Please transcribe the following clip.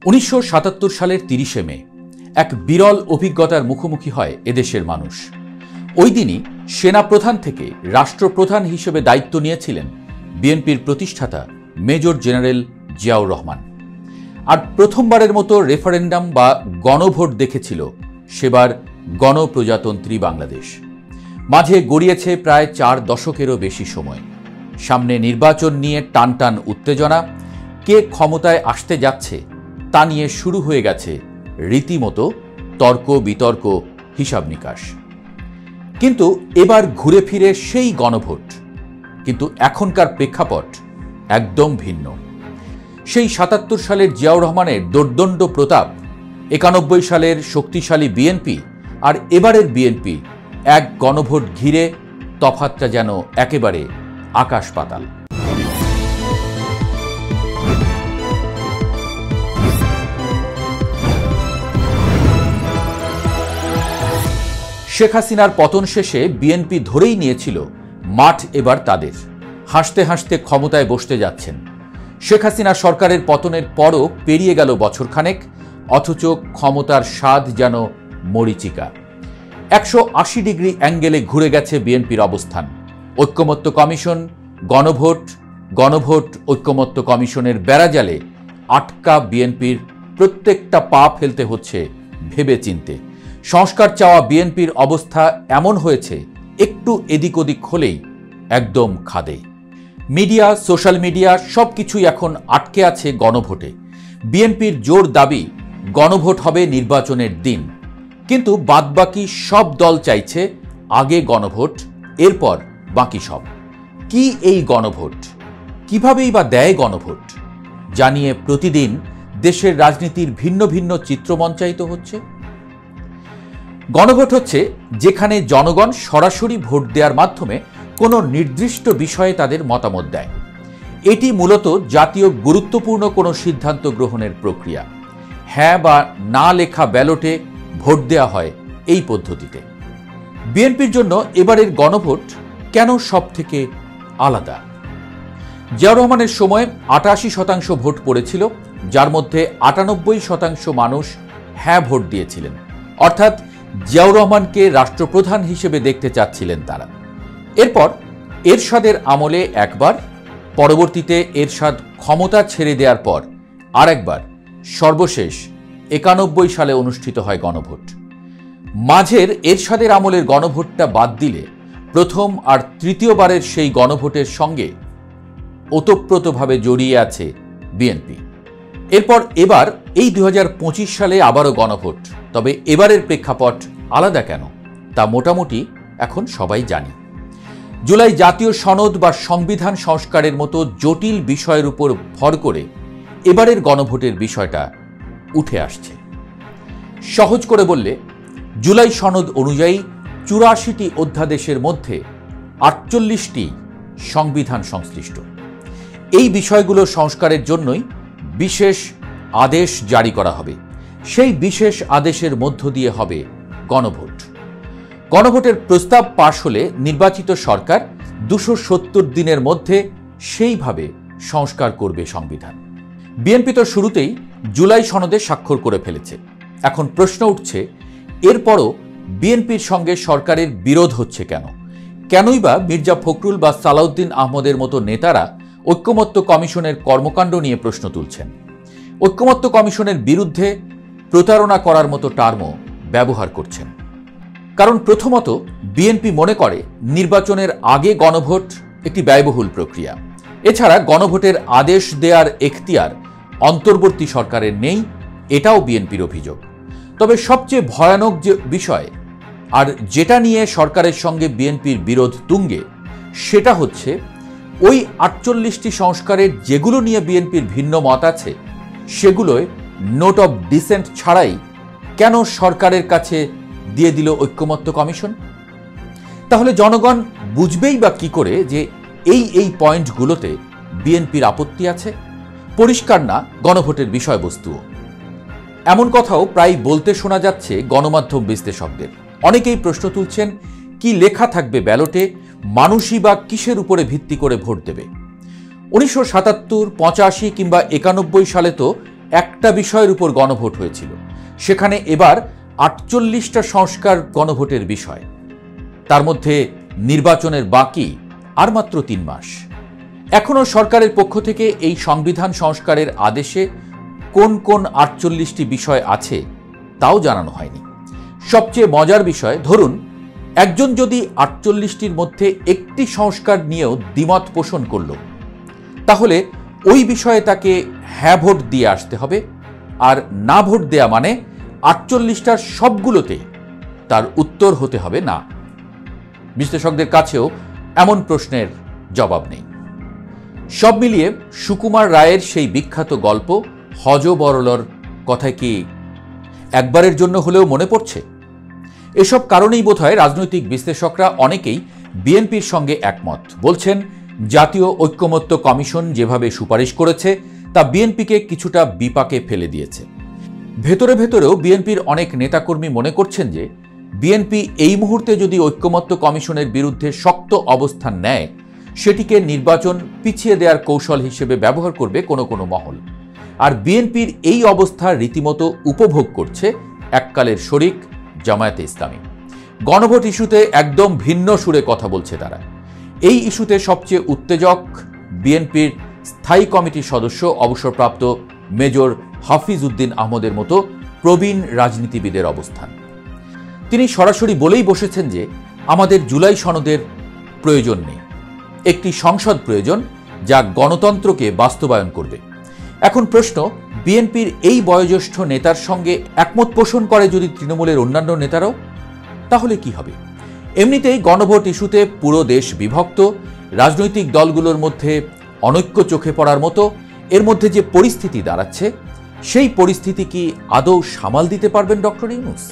1977 সালের 30 মে এক বিরল অভিজ্ঞতার মুখোমুখি হয় এদেশের মানুষ। ওই দিনই সেনাপ্রধান থেকে রাষ্ট্রপ্রধান হিসেবে দায়িত্ব নিয়েছিলেন বিএনপির প্রতিষ্ঠাতা মেজর জেনারেল জিয়াউর রহমান। আর প্রথমবারের মতো রেফারেন্ডাম বা গণভোট দেখেছিল সেবার গণপ্রজাতন্ত্রী বাংলাদেশ। মাঝে গড়িয়েছে প্রায় 4 দশকেরও বেশি সময়। সামনে নির্বাচন নিয়ে টানটান উত্তেজনা, কে ক্ষমতায় আসতে যাচ্ছে তা নিয়ে শুরু হয়ে গেছে রীতিমতো তর্ক বিতর্ক, হিসাব নিকাশ। কিন্তু এবার ঘুরে ফিরে সেই গণভোট, কিন্তু এখনকার প্রেক্ষাপট একদম ভিন্ন। সেই 77 সালের জিয়াউর রহমানের দোর্দণ্ড প্রতাপ, 91 সালের শক্তিশালী বিএনপি আর এবারের বিএনপি, এক গণভোট ঘিরে তফাৎটা যেন একেবারে আকাশ পাতাল। শেখ হাসিনার পতন শেষে বিএনপি ধরেই নিয়েছিল মাঠ এবার তাদের। হাসতে হাসতে ক্ষমতায় বসতে যাচ্ছেন। শেখ হাসিনা সরকারের পতনের পরও পেরিয়ে গেল বছরখানেক, অথচ ক্ষমতার স্বাদ যেন মরীচিকা। 180 ডিগ্রি অ্যাঙ্গেলে ঘুরে গেছে বিএনপির অবস্থান। ঐক্যমত্য কমিশন, গণভোট, গণভোট ঐক্যমত্য কমিশনের বেড়াজালে আটকা বিএনপির প্রত্যেকটা পা ফেলতে হচ্ছে ভেবে চিনতে। সংস্কার চাওয়া বিএনপির অবস্থা এমন হয়েছে, একটু এদিক ওদিক হলেই একদম খাদে। মিডিয়া, সোশ্যাল মিডিয়া সবকিছুই এখন আটকে আছে গণভোটে। বিএনপির জোর দাবি গণভোট হবে নির্বাচনের দিন, কিন্তু বাদবাকি সব দল চাইছে আগে গণভোট, এরপর বাকি সব। কি এই গণভোট? কিভাবেই বা দেয় গণভোট? জানিয়ে প্রতিদিন দেশের রাজনীতির ভিন্ন ভিন্ন চিত্র মঞ্চায়িত হচ্ছে। গণভোট হচ্ছে যেখানে জনগণ সরাসরি ভোট দেওয়ার মাধ্যমে কোনো নির্দিষ্ট বিষয়ে তাদের মতামত দেয়। এটি মূলত জাতীয় গুরুত্বপূর্ণ কোনো সিদ্ধান্ত গ্রহণের প্রক্রিয়া। হ্যাঁ বা না লেখা ব্যালটে ভোট দেওয়া হয় এই পদ্ধতিতে। বিএনপির জন্য এবারের গণভোট কেন সব থেকে আলাদা? জিয়াউর রহমানের সময় 88% ভোট পড়েছিল, যার মধ্যে 98% মানুষ হ্যাঁ ভোট দিয়েছিলেন। অর্থাৎ জিয়াউর রহমানকে রাষ্ট্রপ্রধান হিসেবে দেখতে চাচ্ছিলেন তারা। এরপর এরশাদের আমলে একবার, পরবর্তীতে এরশাদ ক্ষমতা ছেড়ে দেওয়ার পর আরেকবার, সর্বশেষ 91 সালে অনুষ্ঠিত হয় গণভোট। মাঝের এরশাদের আমলের গণভোটটা বাদ দিলে প্রথম আর তৃতীয়বারের সেই গণভোটের সঙ্গে ওতপ্রোতভাবে জড়িয়ে আছে বিএনপি। এরপর এবার এই 2025 সালে আবারও গণভোট। তবে এবারের প্রেক্ষাপট আলাদা কেন তা মোটামুটি এখন সবাই জানি। জুলাই জাতীয় সনদ বা সংবিধান সংস্কারের মতো জটিল বিষয়ের উপর ভর করে এবারের গণভোটের বিষয়টা উঠে আসছে। সহজ করে বললে, জুলাই সনদ অনুযায়ী 84টি অধ্যাদেশের মধ্যে 48টি সংবিধান সংশ্লিষ্ট। এই বিষয়গুলো সংস্কারের জন্যই বিশেষ আদেশ জারি করা হবে। সেই বিশেষ আদেশের মধ্য দিয়ে হবে গণভোট। গণভোটের প্রস্তাব পাশ হলে নির্বাচিত সরকার 270 দিনের মধ্যে সেইভাবে সংস্কার করবে সংবিধান। বিএনপি তো শুরুতেই জুলাই সনদে স্বাক্ষর করে ফেলেছে। এখন প্রশ্ন উঠছে, এরপরও বিএনপির সঙ্গে সরকারের বিরোধ হচ্ছে কেন? কেনই বা মির্জা ফখরুল বা সালাউদ্দিন আহমদের মতো নেতারা ঐক্যমত্য কমিশনের কর্মকাণ্ড নিয়ে প্রশ্ন তুলছেন? ঐক্যমত্য কমিশনের বিরুদ্ধে প্রতারণা করার মতো টার্মও ব্যবহার করছেন। কারণ প্রথমত, বিএনপি মনে করে নির্বাচনের আগে গণভোট একটি ব্যয়বহুল প্রক্রিয়া। এছাড়া গণভোটের আদেশ দেওয়ার এখতিয়ার অন্তর্বর্তী সরকারের নেই, এটাও বিএনপির অভিযোগ। তবে সবচেয়ে ভয়ানক যে বিষয়, আর যেটা নিয়ে সরকারের সঙ্গে বিএনপির বিরোধ তুঙ্গে, সেটা হচ্ছে ওই 48টি সংস্কারের যেগুলো নিয়ে বিএনপির ভিন্ন মত আছে, সেগুলোয় নোট অব ডিসেন্ট ছাড়াই কেন সরকারের কাছে দিয়ে দিল ঐক্যমত্য কমিশন? তাহলে জনগণ বুঝবেই বা কি করে যে এই পয়েন্টগুলোতে বিএনপির আপত্তি আছে? পরিষ্কার না গণভোটের বিষয়বস্তুও। এমন কথাও প্রায় বলতে শোনা যাচ্ছে গণমাধ্যম বিশ্লেষকদের। অনেকেই প্রশ্ন তুলছেন, কি লেখা থাকবে ব্যালটে? মানুষই বা কিসের উপরে ভিত্তি করে ভোট দেবে? 1977, 85 কিংবা 91 সালে তো একটা বিষয়ের উপর গণভোট হয়েছিল, সেখানে এবার 48টা সংস্কার গণভোটের বিষয়। তার মধ্যে নির্বাচনের বাকি আর মাত্র 3 মাস। এখনও সরকারের পক্ষ থেকে এই সংবিধান সংস্কারের আদেশে কোন কোন 48টি বিষয় আছে তাও জানানো হয়নি। সবচেয়ে মজার বিষয়, ধরুন একজন যদি 48টির মধ্যে একটি সংস্কার নিয়েও দ্বিমত পোষণ করল, তাহলে ওই বিষয়ে তাকে হ্যাঁ ভোট দিয়ে আসতে হবে, আর না ভোট দেয়া মানে 48টার সবগুলোতে তার উত্তর হতে হবে না। বিশ্লেষকদের কাছেও এমন প্রশ্নের জবাব নেই। সব মিলিয়ে সুকুমার রায়ের সেই বিখ্যাত গল্প হযবরলর কথা কি একবারের জন্য হলেও মনে পড়ছে? এসব কারণেই বোধহয় রাজনৈতিক বিশ্লেষকরা অনেকেই বিএনপির সঙ্গে একমত। বলছেন, জাতীয় ঐক্যমত্য কমিশন যেভাবে সুপারিশ করেছে তা বিএনপিকে কিছুটা বিপাকে ফেলে দিয়েছে। ভেতরে ভেতরেও বিএনপির অনেক নেতাকর্মী মনে করছেন যে বিএনপি এই মুহূর্তে যদি ঐক্যমত্য কমিশনের বিরুদ্ধে শক্ত অবস্থান নেয়, সেটিকে নির্বাচন পিছিয়ে দেওয়ার কৌশল হিসেবে ব্যবহার করবে কোনো কোনো মহল। আর বিএনপির এই অবস্থা রীতিমতো উপভোগ করছে এককালের শরিক জামায়াতে ইসলামী। গণভোট ইস্যুতে একদম ভিন্ন সুরে কথা বলছে তারা। এই ইস্যুতে সবচেয়ে উত্তেজক বিএনপির স্থায়ী কমিটির সদস্য অবসরপ্রাপ্ত মেজর হাফিজ উদ্দিন আহমদের মতো প্রবীণ রাজনীতিবিদের অবস্থান। তিনি সরাসরি বলেই বসেছেন যে আমাদের জুলাই সনদের প্রয়োজন নেই, একটি সংসদ প্রয়োজন যা গণতন্ত্রকে বাস্তবায়ন করবে। এখন প্রশ্ন, বিএনপির এই বয়োজ্যেষ্ঠ নেতার সঙ্গে একমত পোষণ করে যদি তৃণমূলের অন্যান্য নেতারাও, তাহলে কি হবে? এমনিতেই গণভোট ইস্যুতে পুরো দেশ বিভক্ত, রাজনৈতিক দলগুলোর মধ্যে অনৈক্য চোখে পড়ার মতো এর মধ্যে যে পরিস্থিতি দাঁড়াচ্ছে, সেই পরিস্থিতি কি আদৌ সামাল দিতে পারবেন ডক্টর ইউনূস?